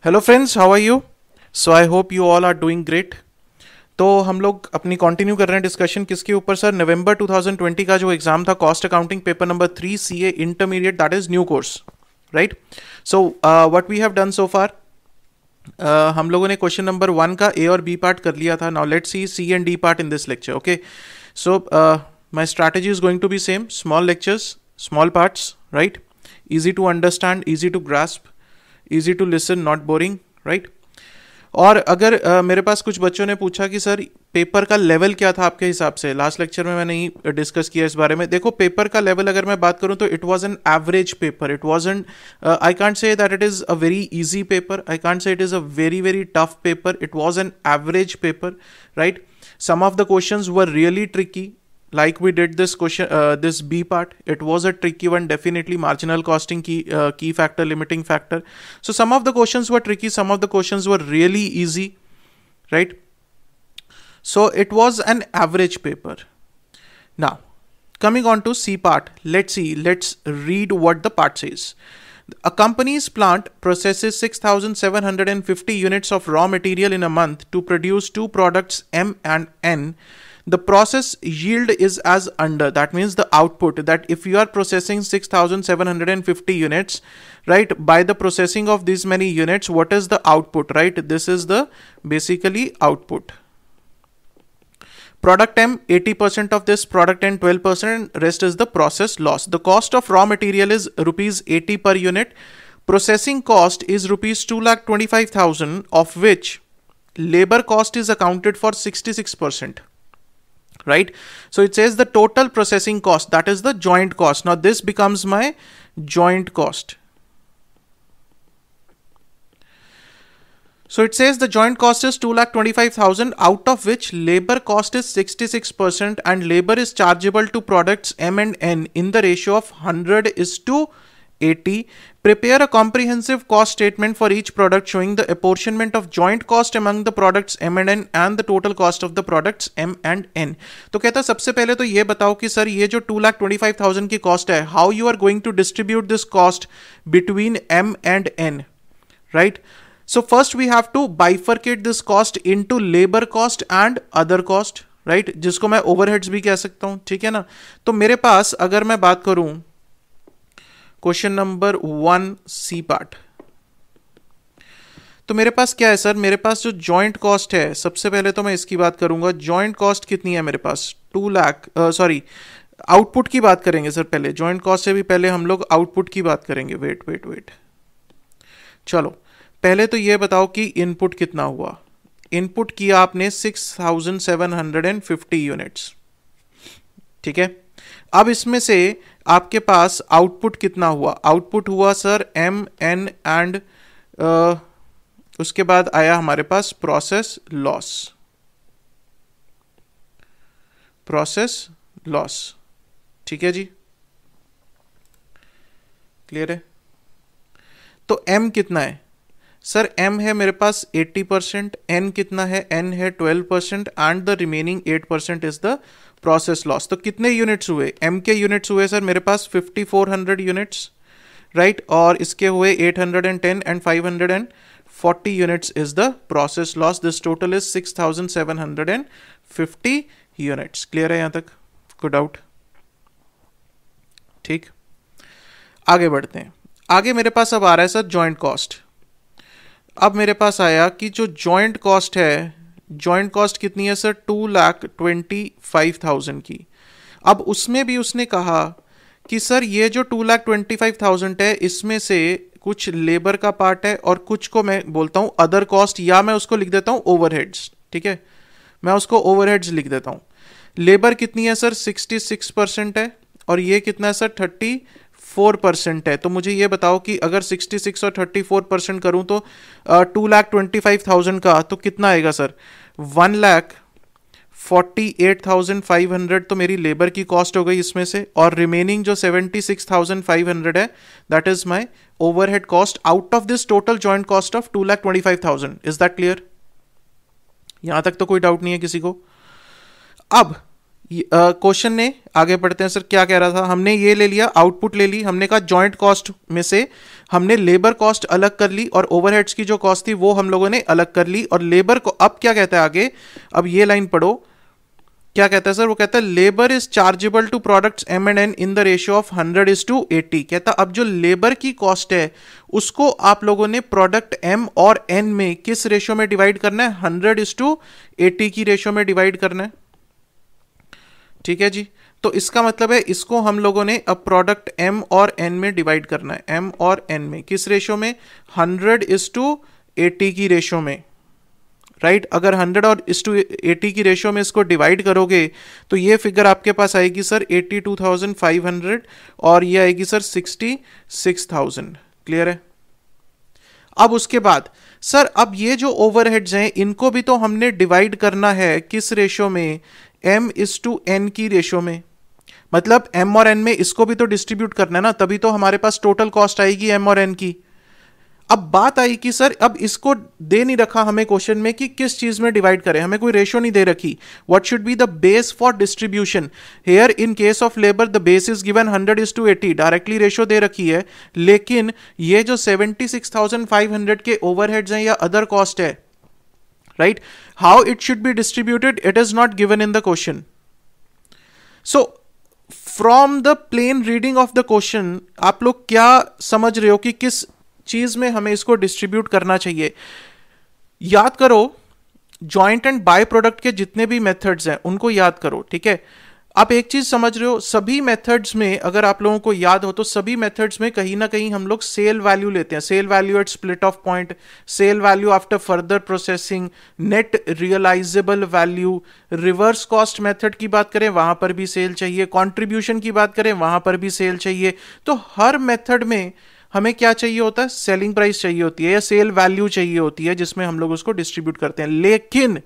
Hello friends, how are you? So I hope you all are doing great. तो हम लोग अपनी continue कर रहे हैं डिस्कशन किसके ऊपर सर? नवंबर 2020 का जो एग्जाम था, cost accounting paper number 3 CA intermediate, that is new course, right? So what we have done so far, हम लोगों ने क्वेश्चन नंबर 1 का ए और बी पार्ट कर लिया था. Now let's see C and D part in this lecture. Okay, so my strategy is going to be same. Small lectures, small parts, right? easy to understand, easy to grasp, easy to listen, not boring, right? और अगर मेरे पास कुछ बच्चों ने पूछा कि sir paper का level क्या था आपके हिसाब से, लास्ट लेक्चर में मैंने ही डिस्कस किया इस बारे में. देखो, पेपर का लेवल अगर मैं बात करूं तो it was an average paper. It wasn't, I can't say that it is a very easy paper, I can't say it is a very very tough paper. It was an average paper, right? Some of the questions were really tricky, like we did this question, this B part. It was a tricky one, definitely. Marginal costing, key factor, limiting factor. So some of the questions were tricky, some of the questions were really easy, right? So it was an average paper. Now coming on to C part, let's read what the part says. A company's plant processes 6,750 units of raw material in a month to produce two products M and N. The process yield is as under. That means the output, that if you are processing 6,750 units, right, by the processing of these many units, what is the output, right? This is the basically output. Product M, 80% of this, product N 12%, rest is the process loss. The cost of raw material is rupees 80 per unit. Processing cost is rupees 2,25,000, of which labor cost is accounted for 66%. Right? So it says the total processing cost, that is the joint cost. Now this becomes my joint cost. So it says the joint cost is 2,25,000, out of which labor cost is 66%, and labor is chargeable to products M and N in the ratio of 100:80. Prepare a comprehensive cost statement for each product showing the apportionment of joint cost among the products M and N and the total cost of the products M and N. तो कहता सबसे पहले तो ये बताओ कि sir ये जो 2,25,000 की कॉस्ट है, how you are going to distribute this cost between M and N, right? So first we have to bifurcate this cost into labor cost and other cost, right? जिसको मैं overheads भी कह सकता हूं, ठीक है ना? तो मेरे पास अगर मैं बात करूं क्वेश्चन नंबर 1 सी पार्ट, तो मेरे पास क्या है सर? मेरे पास जो जॉइंट कॉस्ट है, सबसे पहले तो मैं इसकी बात करूंगा. जॉइंट कॉस्ट कितनी है मेरे पास? 2 लाख, सॉरी, आउटपुट की बात करेंगे सर पहले. जॉइंट कॉस्ट से भी पहले हम लोग आउटपुट की बात करेंगे. वेट, चलो पहले तो ये बताओ कि इनपुट कितना हुआ. इनपुट किया आपने 6,750 यूनिट्स, ठीक है? अब इसमें से आपके पास आउटपुट कितना हुआ? आउटपुट हुआ सर M N एंड उसके बाद आया हमारे पास प्रोसेस लॉस, ठीक है जी? क्लियर है? तो M कितना है सर? M है मेरे पास 80%, N कितना है? N है 12%, and the remaining 8% is the process loss. तो कितने यूनिट्स हुए? M के यूनिट्स हुए सर मेरे पास 5400 यूनिट्स, राइट? और इसके हुए 810 and 540 units is the process loss. This total is 6,750 units. Clear है यहां तक? गुड आउट, ठीक. आगे बढ़ते हैं. आगे मेरे पास अब आ रहा है सर जॉइंट कॉस्ट. अब मेरे पास आया कि जो जॉइंट कॉस्ट है, जॉइंट कॉस्ट कितनी है सर? 2,25,000 की. अब उसमें भी उसने कहा कि सर ये जो 2,25,000 है, इसमें से कुछ लेबर का पार्ट है और कुछ को मैं बोलता हूं अदर कॉस्ट, या मैं उसको लिख देता हूं ओवरहेड्स, ठीक है? मैं उसको ओवरहेड्स लिख देता हूं. लेबर कितनी है सर? 66% है, और ये कितना है सर? 34% है. तो मुझे ये बताओ कि अगर 66 और 34% करूं तो 2,25,000 का तो कितना आएगा सर? 1,48,500 तो मेरी लेबर की कॉस्ट हो गई इसमें से, और रिमेनिंग जो 76,500 है, that is my overhead cost out of this total joint cost of 2,25,000. Is that clear? यहां तक तो कोई डाउट नहीं है किसी को? अब क्वेश्चन ने आगे बढ़ते हैं सर, क्या कह रहा था, हमने ये ले लिया, आउटपुट ले ली, हमने कहा जॉइंट कॉस्ट में से हमने लेबर कॉस्ट अलग कर ली और ओवरहेड्स की जो कॉस्ट थी वो हम लोगों ने अलग कर ली, और लेबर को अब क्या कहता है आगे, अब ये लाइन पढ़ो क्या कहता है सर, वो कहता है labour is chargeable to products M and N in the ratio of 100:80। कहता अब जो लेबर की कॉस्ट है उसको आप लोगों ने प्रोडक्ट एम और एन में किस रेशियो में डिवाइड करना है, 100:80 की रेशियो में डिवाइड करना है। ठीक है जी, तो इसका मतलब है इसको हम लोगों ने अब प्रोडक्ट एम और एन में डिवाइड करना है, एम और एन में किस रेशियो में, 100:80 की रेशियो में, राइट। अगर 100:80 की रेशियो में इसको डिवाइड करोगे तो ये फिगर आपके पास आएगी सर 82,500 और ये आएगी सर 66,000। क्लियर है। अब उसके बाद सर अब ये जो ओवरहेड्स हैं इनको भी तो हमने डिवाइड करना है किस रेशियो में, m/n की रेशियो में, मतलब m और n में इसको भी तो डिस्ट्रीब्यूट करना है ना, तभी तो हमारे पास टोटल कॉस्ट आएगी m और n की। अब बात आई कि सर अब इसको दे नहीं रखा हमें क्वेश्चन में कि किस चीज में डिवाइड करें, हमें कोई रेशियो नहीं दे रखी, what should be the base for distribution. Here in case of labour the base is given 100:80, directly ratio दे रखी है, लेकिन ये जो 76,500 के ओवरहेड्स हैं या अदर कॉस्ट है, right, how it should be distributed it is not given in the question. So from the plain reading of the question आप लोग क्या समझ रहे हो कि किस चीज में हमें इसको डिस्ट्रीब्यूट करना चाहिए। याद करो जॉइंट एंड बाय प्रोडक्ट के जितने भी मेथड्स हैं उनको याद करो, ठीक है। आप एक चीज समझ रहे हो, सभी मेथड्स में अगर आप लोगों को याद हो तो सभी मेथड्स में कहीं ना कहीं हम लोग सेल वैल्यू लेते हैं, sale value at split off point, sale value after further processing, net realisable value. Reverse cost method की बात करें वहां पर भी सेल चाहिए, कंट्रीब्यूशन की बात करें वहां पर भी सेल चाहिए। तो हर मेथड में हमें क्या चाहिए होता है, सेलिंग प्राइस चाहिए होती है या सेल वैल्यू चाहिए होती है जिसमें हम लोग उसको डिस्ट्रीब्यूट करते हैं। लेकिन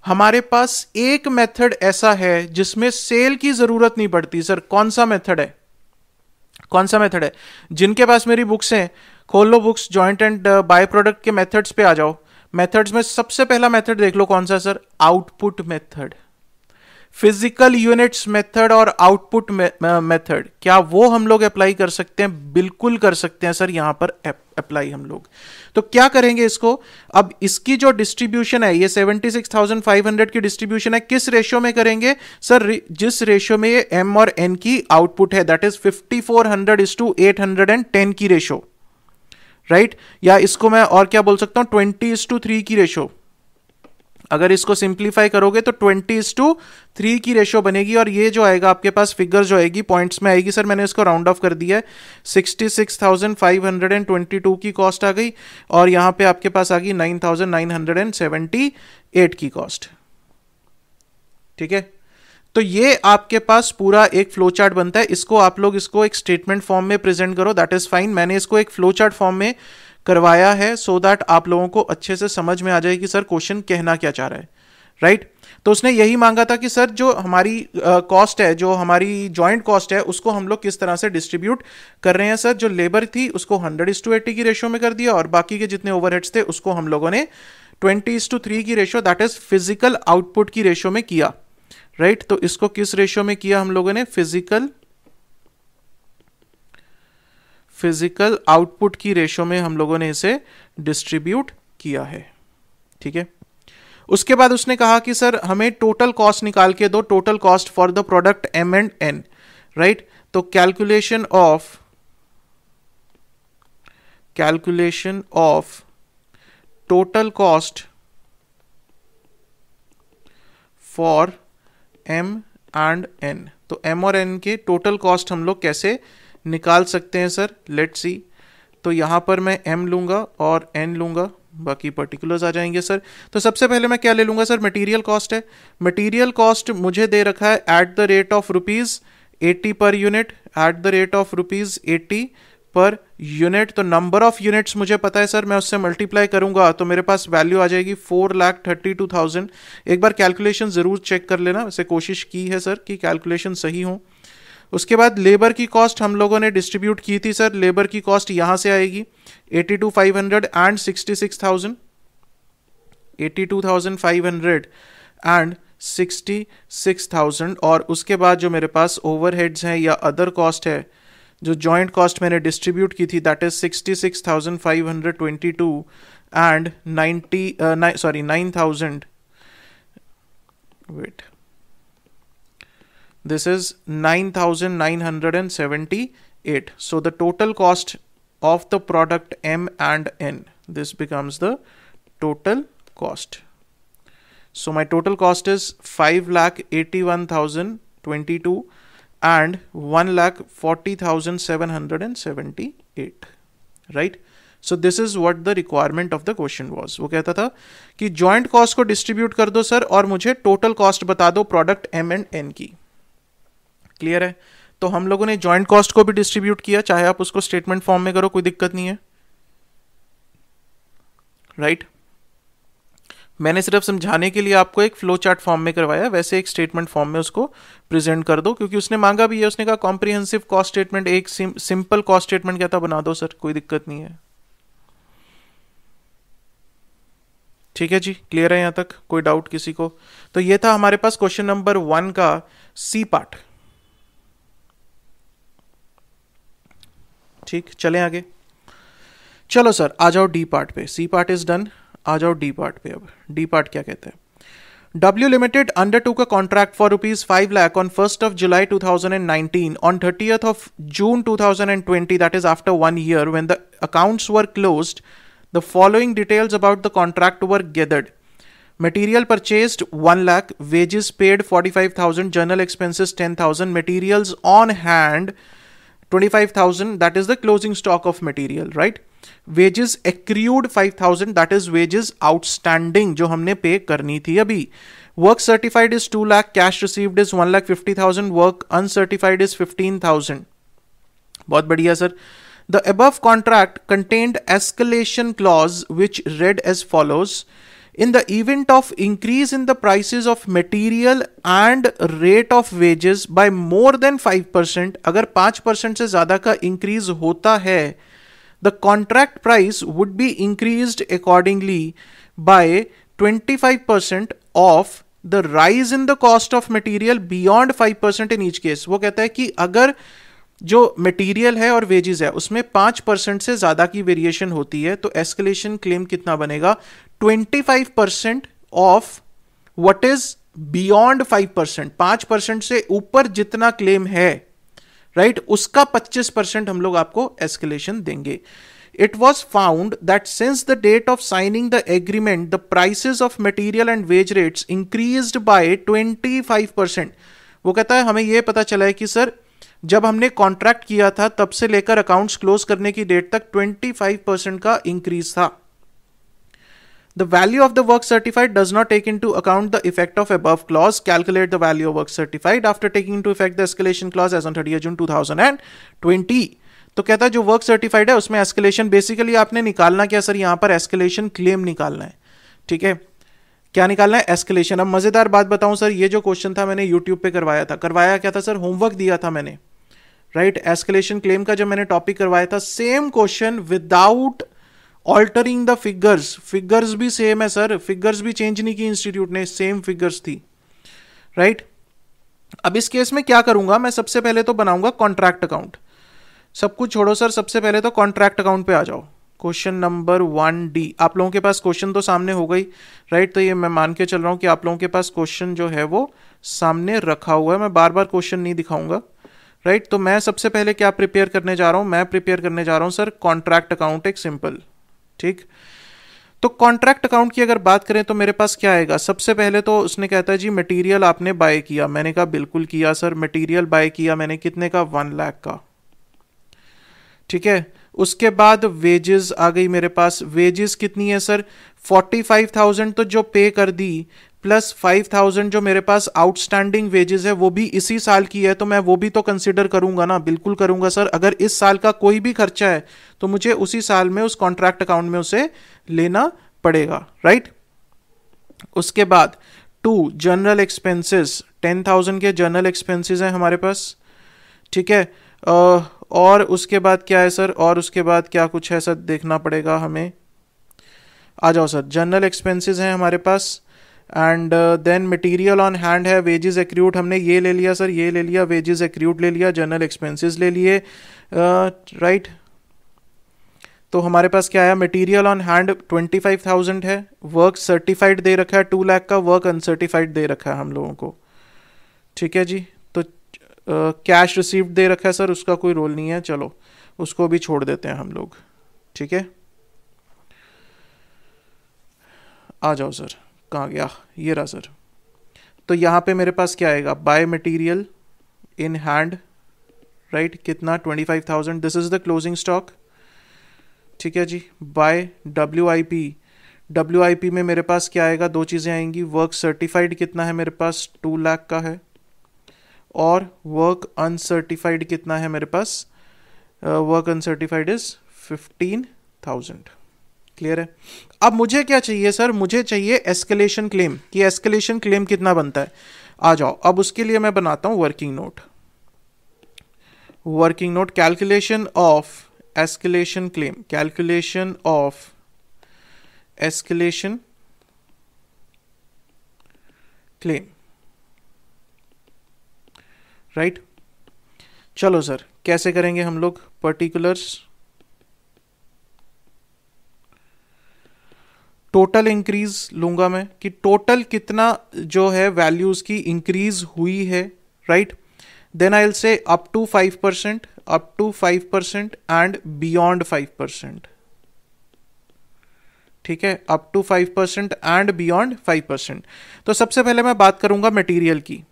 हमारे पास एक मेथड ऐसा है जिसमें सेल की जरूरत नहीं पड़ती। सर कौन सा मेथड है, कौन सा मेथड है? जिनके पास मेरी बुक्स हैं खोल लो books, joint and by product के मेथड्स पे आ जाओ। मेथड्स में सबसे पहला मेथड देख लो कौन सा sir, output method. Physical units method और आउटपुट मेथड, क्या वो हम लोग अप्लाई कर सकते हैं? बिल्कुल कर सकते हैं सर, यहां पर अप्लाई हम लोग। तो क्या करेंगे इसको, अब इसकी जो डिस्ट्रीब्यूशन है ये 76,500 की डिस्ट्रीब्यूशन है, किस रेशियो में करेंगे सर? जिस रेशियो में ये एम और एन की आउटपुट है, दैट इज 5400:810 की रेशियो, राइट। या इसको मैं और क्या बोल सकता हूं, 20:3 की रेशियो। अगर इसको सिंप्लीफाई करोगे तो 20:3 की रेशियो बनेगी, और ये जो आएगा आपके पास फिगर जो आएगी पॉइंट्स में आएगी सर, मैंने इसको राउंड ऑफ कर दिया है, 66,522 की कॉस्ट आ गई, और यहां पे आपके पास आ गई 9,978 की कॉस्ट। ठीक है, तो ये आपके पास पूरा एक फ्लो चार्ट बनता है। इसको आप लोग इसको एक स्टेटमेंट फॉर्म में प्रेजेंट करो, दैट इज फाइन। मैंने इसको एक फ्लो चार्ट फॉर्म में करवाया है सो दैट आप लोगों को अच्छे से समझ में आ जाए कि सर क्वेश्चन कहना क्या चाह रहा है, राइट। तो उसने यही मांगा था कि सर जो हमारी कॉस्ट है, जो हमारी जॉइंट कॉस्ट है, उसको हम लोग किस तरह से डिस्ट्रीब्यूट कर रहे हैं। सर जो लेबर थी उसको 100:80 की रेशियो में कर दिया, और बाकी के जितने ओवरहेड्स थे उसको हम लोगों ने 20:3 की ratio, that is physical output की रेशियो में किया, राइट। तो इसको किस रेशियो में किया हम लोगों ने, फिजिकल आउटपुट की रेशियो में हम लोगों ने इसे डिस्ट्रीब्यूट किया है। ठीक है, उसके बाद उसने कहा कि सर हमें टोटल कॉस्ट निकाल के दो, total cost for the product M and N, right. तो calculation of total cost for M and N, तो एम और एन के टोटल कॉस्ट हम लोग कैसे निकाल सकते हैं सर, लेट्स सी। तो यहां पर मैं m लूंगा और n लूंगा, बाकी पर्टिकुलर्स आ जाएंगे सर। तो सबसे पहले मैं क्या ले लूंगा सर, मटेरियल कॉस्ट है। मटेरियल कॉस्ट मुझे दे रखा है at the rate of ₹80 per unit, at the rate of ₹80 per unit. तो नंबर ऑफ यूनिट्स मुझे पता है सर, मैं उससे मल्टीप्लाई करूंगा तो मेरे पास वैल्यू आ जाएगी 4,32,000। एक बार कैलकुलेशन जरूर चेक कर लेना, वैसे कोशिश की है सर कि कैलकुलेशन सही हो। उसके बाद लेबर की कॉस्ट हम लोगों ने डिस्ट्रीब्यूट की थी सर, लेबर की कॉस्ट यहां से आएगी 82,500 एंड 66,000, 82,500 एंड 66,000 और उसके बाद जो मेरे पास ओवरहेड्स हैं या अदर कॉस्ट है जो जॉइंट कॉस्ट मैंने डिस्ट्रीब्यूट की थी that is 66,522 and 9,000 wait this is 9,978 so the total cost of the product M and N this becomes the total cost so my total cost is 5,81,022 and 1,40,778 right so this is what the requirement of the question was वो कहता था कि joint cost को distribute कर दो sir और मुझे total cost बता दो प्रोडक्ट M एंड N की क्लियर है तो हम लोगों ने जॉइंट कॉस्ट को भी डिस्ट्रीब्यूट किया चाहे आप उसको स्टेटमेंट फॉर्म में करो कोई दिक्कत नहीं है राइट मैंने सिर्फ समझाने के लिए आपको एक फ्लो चार्ट फॉर्म में करवाया वैसे एक स्टेटमेंट फॉर्म में उसको प्रेजेंट कर दो क्योंकि उसने मांगा भी है उसने कहा कॉम्प्रिहेंसिव कॉस्ट स्टेटमेंट एक सिंपल कॉस्ट स्टेटमेंट कहता बना दो सर कोई दिक्कत नहीं है ठीक है जी क्लियर है यहां तक कोई डाउट किसी को तो ये था हमारे पास क्वेश्चन नंबर 1 का सी पार्ट ठीक चलें आगे चलो सर आ जाओ डी पार्ट पे सी पार्ट इज डन आ जाओ डी पार्ट पे अब डी पार्ट क्या कहते हैं W Limited undertook a contract for rupees 5 lakh on 1st of July 2019 on 30th of June 2020 that is after 1 year when the accounts were closed the following details about the contract were gathered material purchased 1 lakh wages paid 45,000 general expenses 10,000 materials on hand 25,000 that is the closing stock of material right wages accrued 5,000 that is wages outstanding जो हमने पे करनी थी अभी work certified is 2 lakh cash received is 1,50,000 work uncertified is 15,000 बहुत बढ़िया sir the above contract contained escalation clause which read as follows in the event of increase in the prices of material and rate of wages by more than 5% अगर 5% से ज़्यादा का increase होता है the contract price would be increased accordingly by 25% of the rise in the cost of material beyond 5% in each case वो कहता है कि अगर जो मटेरियल है और वेजेस है उसमें 5% से ज्यादा की वेरिएशन होती है तो एस्केलेशन क्लेम कितना बनेगा 25% ऑफ व्हाट इज बियॉन्ड 5% 5% से ऊपर जितना क्लेम है राइट उसका 25% हम लोग आपको एस्केलेशन देंगे It was found that since the date of signing the agreement, the prices of material and wage rates increased by 25%. वो कहता है हमें यह पता चला है कि सर जब हमने कॉन्ट्रैक्ट किया था तब से लेकर अकाउंट्स क्लोज करने की डेट तक 25% का इंक्रीज था The value of the work certified does not take into account the effect of above clause. Calculate the value of work certified after taking into effect the escalation clause as on 30th June 2020. तो कहता है जो work certified है उसमें escalation basically आपने निकालना क्या sir यहां पर एस्केलेशन क्लेम निकालना है ठीक है क्या निकालना है एस्केलेशन अब मजेदार बात बताऊं सर ये जो क्वेश्चन था मैंने यूट्यूब पे करवाया क्या था सर होमवर्क दिया था मैंने राइट एस्केलेशन क्लेम का जब मैंने टॉपिक करवाया था same question without altering the figures भी सेम है सर फिगर्स भी चेंज नहीं की इंस्टीट्यूट ने सेम फिगर्स थी राइट अब इस केस में क्या करूंगा मैं सबसे पहले तो बनाऊंगा कॉन्ट्रैक्ट अकाउंट सब कुछ छोड़ो सर सबसे पहले तो कॉन्ट्रैक्ट अकाउंट पे आ जाओ क्वेश्चन नंबर 1D आप लोगों के पास क्वेश्चन तो सामने हो गई राइट तो ये मैं मान के चल रहा हूं कि आप लोगों के पास क्वेश्चन जो है वो सामने रखा हुआ है मैं बार बार क्वेश्चन नहीं दिखाऊंगा राइट तो मैं सबसे पहले क्या प्रिपेयर करने जा रहा हूं मैं प्रिपेयर करने जा रहा हूं सर कॉन्ट्रैक्ट अकाउंट एक सिंपल ठीक तो कॉन्ट्रैक्ट अकाउंट की अगर बात करें तो मेरे पास क्या आएगा सबसे पहले तो उसने कहता है जी मटेरियल आपने बाय किया मैंने कहा बिल्कुल किया सर मटेरियल बाय किया मैंने कितने का 1 लाख का ठीक है उसके बाद वेजेस आ गई मेरे पास वेजेस कितनी है सर 45,000 तो जो पे कर दी प्लस 5,000 जो मेरे पास आउटस्टैंडिंग वेजेस है वो भी इसी साल की है तो मैं वो भी तो कंसिडर करूंगा ना बिल्कुल करूंगा सर अगर इस साल का कोई भी खर्चा है तो मुझे उसी साल में उस कॉन्ट्रैक्ट अकाउंट में उसे लेना पड़ेगा राइट उसके बाद 2 जनरल एक्सपेंसेस 10,000 के जनरल एक्सपेंसेस हैं हमारे पास ठीक है और उसके बाद क्या है सर और उसके बाद क्या कुछ है सर देखना पड़ेगा हमें आ जाओ सर जनरल एक्सपेंसेस हैं हमारे पास and then material on hand है, वेजेस एक्रूड हमने ये ले लिया सर, ये ले लिया, वेजेस एक्रूड ले लिया, जनरल एक्सपेंसेस ले लिए, राइट। तो हमारे पास क्या आया, मटेरियल ऑन हैंड 25,000 है, वर्क सर्टिफाइड दे रखा है 2 लाख का, वर्क अनसर्टिफाइड दे रखा है हम लोगों को, ठीक है जी। तो कैश रिसीव्ड दे रखा है सर, उसका कोई रोल नहीं है, चलो उसको भी छोड़ देते हैं हम लोग, ठीक है। आ जाओ सर, कहाँ गया, ये रहा सर। तो यहाँ पे मेरे पास क्या आएगा, by material in hand, right, कितना 25,000, this is the closing stock, ठीक है जी। बाय WIP में मेरे पास क्या आएगा, दो चीज़ें आएंगी, वर्क सर्टिफाइड कितना है मेरे पास 2 लाख का है, और वर्क अनसर्टिफाइड कितना है मेरे पास, वर्क अनसर्टिफाइड इज 15,000, क्लियर है। अब मुझे क्या चाहिए सर, मुझे चाहिए एस्केलेशन क्लेम, कि एस्केलेशन क्लेम कितना बनता है। आ जाओ, अब उसके लिए मैं बनाता हूं working note, calculation of escalation claim, calculation of escalation claim, right. चलो सर, कैसे करेंगे हम लोग, पर्टिकुलर्स, टोटल इंक्रीज लूंगा मैं, कि टोटल कितना जो है वैल्यूज की इंक्रीज हुई है, right. Then I will say up to 5%, up to 5% and beyond 5%, ठीक है, अप टू 5% एंड बियॉन्ड 5%। तो सबसे पहले मैं बात करूंगा मटेरियल की,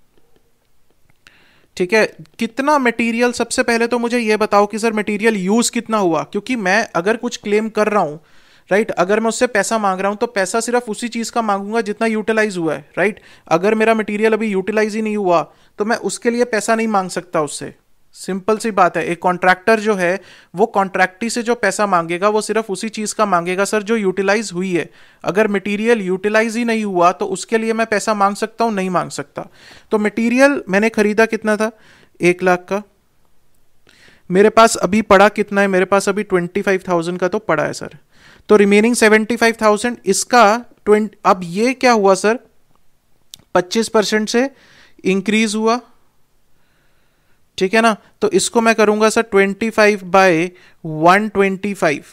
ठीक है। कितना मटेरियल, सबसे पहले तो मुझे यह बताओ कि सर मटेरियल यूज कितना हुआ, क्योंकि मैं अगर कुछ क्लेम कर रहा हूं, राइट, अगर मैं उससे पैसा मांग रहा हूं तो पैसा सिर्फ उसी चीज का मांगूंगा जितना यूटिलाइज हुआ है, राइट। अगर मेरा मटेरियल अभी यूटिलाइज ही नहीं हुआ तो मैं उसके लिए पैसा नहीं मांग सकता उससे, सिंपल सी बात है। एक कॉन्ट्रैक्टर जो है वो कॉन्ट्रैक्टी से जो पैसा मांगेगा वो सिर्फ उसी चीज का मांगेगा सर जो यूटिलाइज हुई है। अगर मटेरियल यूटिलाइज ही नहीं हुआ तो उसके लिए मैं पैसा मांग सकता हूं, नहीं मांग सकता। तो मटेरियल मैंने खरीदा कितना था, 1 लाख का, मेरे पास अभी पड़ा कितना है, मेरे पास अभी 25,000 का तो पड़ा है सर। तो रिमेनिंग 75,000 इसका 20, अब ये क्या हुआ सर, 25% से इंक्रीज हुआ, ठीक है ना। तो इसको मैं करूंगा सर 25/125,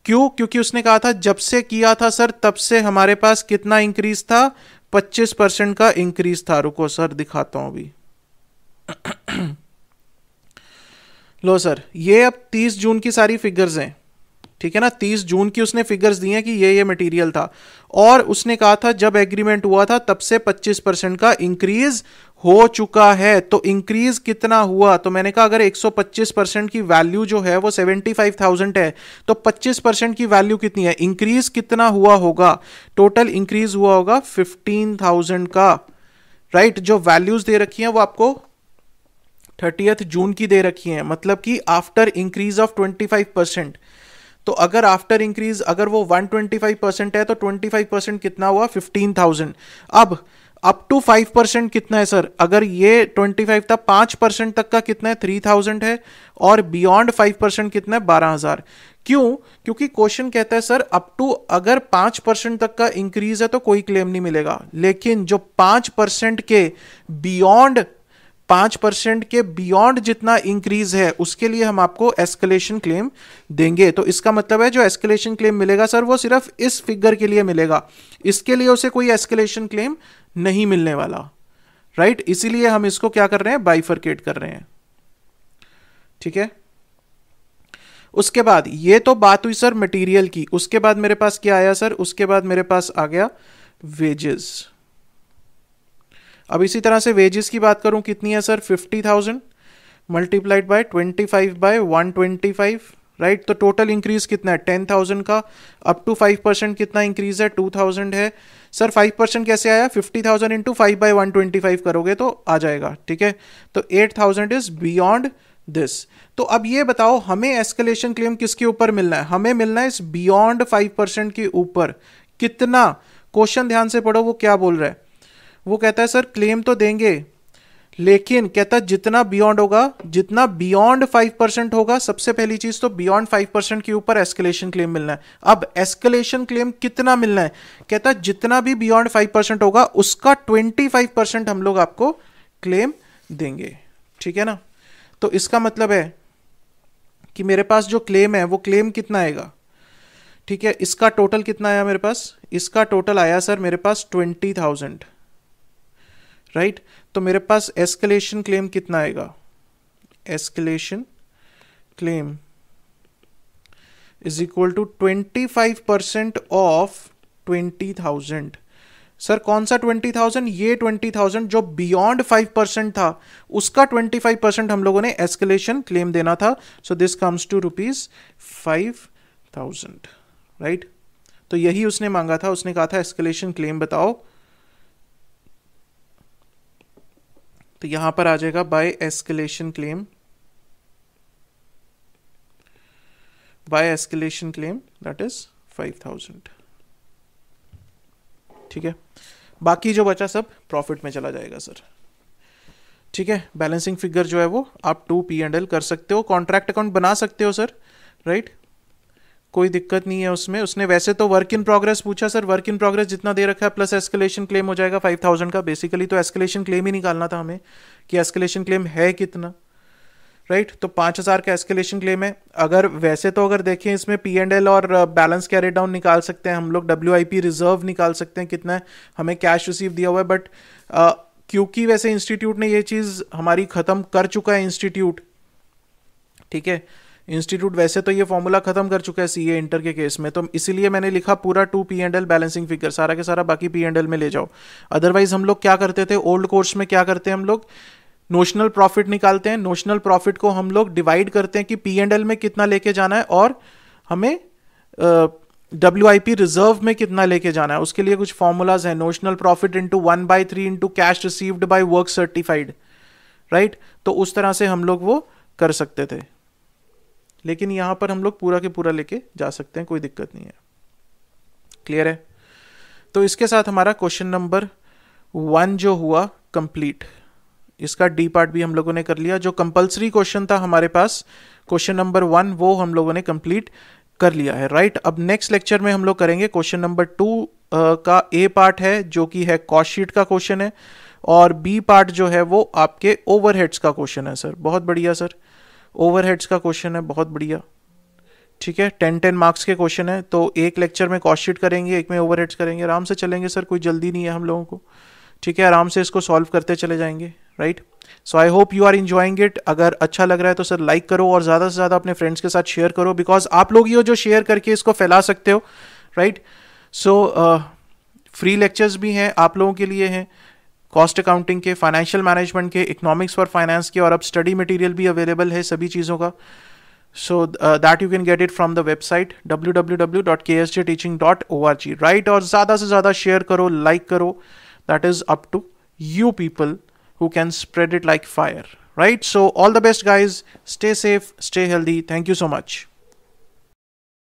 क्यों, क्योंकि उसने कहा था जब से किया था सर तब से हमारे पास कितना इंक्रीज था, 25% का इंक्रीज था। रुको सर दिखाता हूं अभी लो सर, ये अब 30 जून की सारी फिगर्स हैं, ठीक है ना, 30 जून की उसने फिगर्स दी हैं कि ये मटेरियल था, और उसने कहा था जब एग्रीमेंट हुआ था तब से 25% का इंक्रीज हो चुका है। तो इंक्रीज कितना हुआ, तो मैंने कहा अगर 125% की वैल्यू जो है वो 75,000 है तो 25% की वैल्यू कितनी है, इंक्रीज कितना हुआ होगा, टोटल इंक्रीज हुआ होगा 15,000 का, राइट। जो वैल्यूज दे रखी हैं वो आपको 30 जून की दे रखी हैं, मतलब कि आफ्टर इंक्रीज ऑफ 25%। तो अगर आफ्टर इंक्रीज अगर वो 125% है तो 25% कितना हुआ, 15,000। अब अप टू 5% कितना है सर, अगर ये 25 था, 5% तक का कितना है, 3,000 है, और बियॉन्ड 5% कितना है, 12,000। क्यों, क्योंकि क्वेश्चन कहता है सर अप टू अगर 5% तक का इंक्रीज है तो कोई क्लेम नहीं मिलेगा, लेकिन जो 5% के बियॉन्ड 5% के बियॉन्ड जितना इंक्रीज है उसके लिए हम आपको एस्केलेशन क्लेम देंगे। तो इसका मतलब है जो एस्केलेशन क्लेम मिलेगा सर वो सिर्फ इस फिगर के लिए मिलेगा, इसके लिए उसे कोई एस्केलेशन क्लेम नहीं मिलने वाला, राइट। इसीलिए हम इसको क्या कर रहे हैं, बाइफरकेट कर रहे हैं, ठीक है। उसके बाद ये तो बात हुई सर मटेरियल की, उसके बाद मेरे पास क्या आया सर, उसके बाद मेरे पास आ गया वेजेस। अब इसी तरह से वेजेस की बात करूं कितनी है सर, 50,000 मल्टीप्लाइड बाय 25/125, राइट। तो टोटल इंक्रीज कितना है, 10,000 का, अप टू 5% कितना इंक्रीज है, 2,000 है सर। 5% कैसे आया, 50,000 इंटू 5/125 करोगे तो आ जाएगा, ठीक है। तो 8,000 इज बियॉन्ड दिस। तो अब ये बताओ हमें एस्केलेशन क्लेम किसके ऊपर मिलना है, हमें मिलना है इस बियॉन्ड 5% के ऊपर। कितना, क्वेश्चन ध्यान से पढ़ो वो क्या बोल रहा है, वो कहता है सर क्लेम तो देंगे लेकिन कहता जितना बियॉन्ड होगा, जितना बियॉन्ड 5% होगा, सबसे पहली चीज तो बियॉन्ड 5% के ऊपर एस्केलेशन क्लेम मिलना है। अब एस्केलेशन क्लेम कितना मिलना है, कहता जितना भी बियॉन्ड 5% होगा उसका 25% हम लोग आपको क्लेम देंगे, ठीक है ना। तो इसका मतलब है कि मेरे पास जो क्लेम है वो क्लेम कितना आएगा, ठीक है। इसका टोटल कितना आया मेरे पास, इसका टोटल आया सर मेरे पास 20,000, राइट। तो मेरे पास एस्केलेशन क्लेम कितना आएगा, escalation claim is equal to 25% of 20,000। Sir कौन सा 20,000, ये 20,000 जो बियॉन्ड 5% था उसका 25% हम लोगों ने एस्केलेशन क्लेम देना था। So this comes to ₹5,000, right. तो यही उसने मांगा था, उसने कहा था एस्केलेशन क्लेम बताओ। तो यहां पर आ जाएगा by escalation claim, by escalation claim that is 5,000, ठीक है। बाकी जो बचा सब प्रॉफिट में चला जाएगा सर, ठीक है। बैलेंसिंग फिगर जो है वो आप 2P&L कर सकते हो, कॉन्ट्रैक्ट अकाउंट बना सकते हो सर, राइट, कोई दिक्कत नहीं है उसमें। उसने वैसे तो वर्क इन प्रोग्रेस पूछा सर, वर्क इन प्रोग्रेस जितना दे रखा है प्लस एस्केलेशन क्लेम हो जाएगा 5,000 का। बेसिकली तो एस्केलेशन क्लेम ही निकालना था हमें कि एस्केलेशन क्लेम है कितना, राइट। तो 5,000 का एस्केलेशन क्लेम है। अगर वैसे तो अगर देखें इसमें P&L और बैलेंस कैरी डाउन निकाल सकते हैं हम लोग, WIP रिजर्व निकाल सकते हैं कितना है, हमें कैश रिसीव दिया हुआ है। बट क्योंकि वैसे इंस्टीट्यूट ने ये चीज़ हमारी ख़त्म कर चुका है इंस्टीट्यूट, ठीक है। इंस्टीट्यूट वैसे तो ये फॉर्मूला खत्म कर चुका है CA इंटर के केस में, तो इसीलिए मैंने लिखा पूरा 2P&L बैलेंसिंग फिगर सारा के सारा बाकी P&L में ले जाओ। अदरवाइज हम लोग क्या करते थे ओल्ड कोर्स में, क्या करते हैं हम लोग, नोशनल प्रॉफिट निकालते हैं, नोशनल प्रॉफिट को हम लोग डिवाइड करते हैं कि P&L में कितना लेके जाना है और हमें WIP रिजर्व में कितना लेके जाना है। उसके लिए कुछ फॉर्मूलाज हैं, notional profit into 1/3 into cash received by work certified, right. तो उस तरह से हम लोग वो कर सकते थे, लेकिन यहां पर हम लोग पूरा के पूरा लेके जा सकते हैं, कोई दिक्कत नहीं है, क्लियर है। तो इसके साथ हमारा क्वेश्चन नंबर 1 जो हुआ कंप्लीट, इसका डी पार्ट भी हम लोगों ने कर लिया। जो कंपलसरी क्वेश्चन था हमारे पास क्वेश्चन नंबर 1 वो हम लोगों ने कंप्लीट कर लिया है, राइट। अब नेक्स्ट लेक्चर में हम लोग करेंगे क्वेश्चन नंबर 2 का ए पार्ट है जो कि है कॉस्ट शीट का क्वेश्चन है, और बी पार्ट जो है वो आपके ओवरहेड्स का क्वेश्चन है सर। बहुत बढ़िया सर, ओवरहेड्स का क्वेश्चन है, बहुत बढ़िया, ठीक है। 10-10 मार्क्स के क्वेश्चन है, तो एक लेक्चर में कॉस्ट शीट करेंगे, एक में ओवरहेड्स करेंगे, आराम से चलेंगे सर, कोई जल्दी नहीं है हम लोगों को, ठीक है। आराम से इसको सॉल्व करते चले जाएंगे, right. So I hope you are enjoying it. अगर अच्छा लग रहा है तो सर लाइक करो और ज़्यादा से ज़्यादा अपने फ्रेंड्स के साथ शेयर करो, बिकॉज आप लोग ही हो जो शेयर करके इसको फैला सकते हो, राइट। सो फ्री लेक्चर्स भी हैं आप लोगों के लिए हैं, कॉस्ट अकाउंटिंग के, फाइनेंशियल मैनेजमेंट के, इकोनॉमिक्स फॉर फाइनेंस के, और अब स्टडी मटेरियल भी अवेलेबल है सभी चीज़ों का। So that you can get it from the website www.ksjteaching.org, right. और ज़्यादा से ज़्यादा शेयर करो, लाइक करो, that is up to you people who can spread it like fire, right? So all the best guys, stay safe, stay healthy, thank you so much.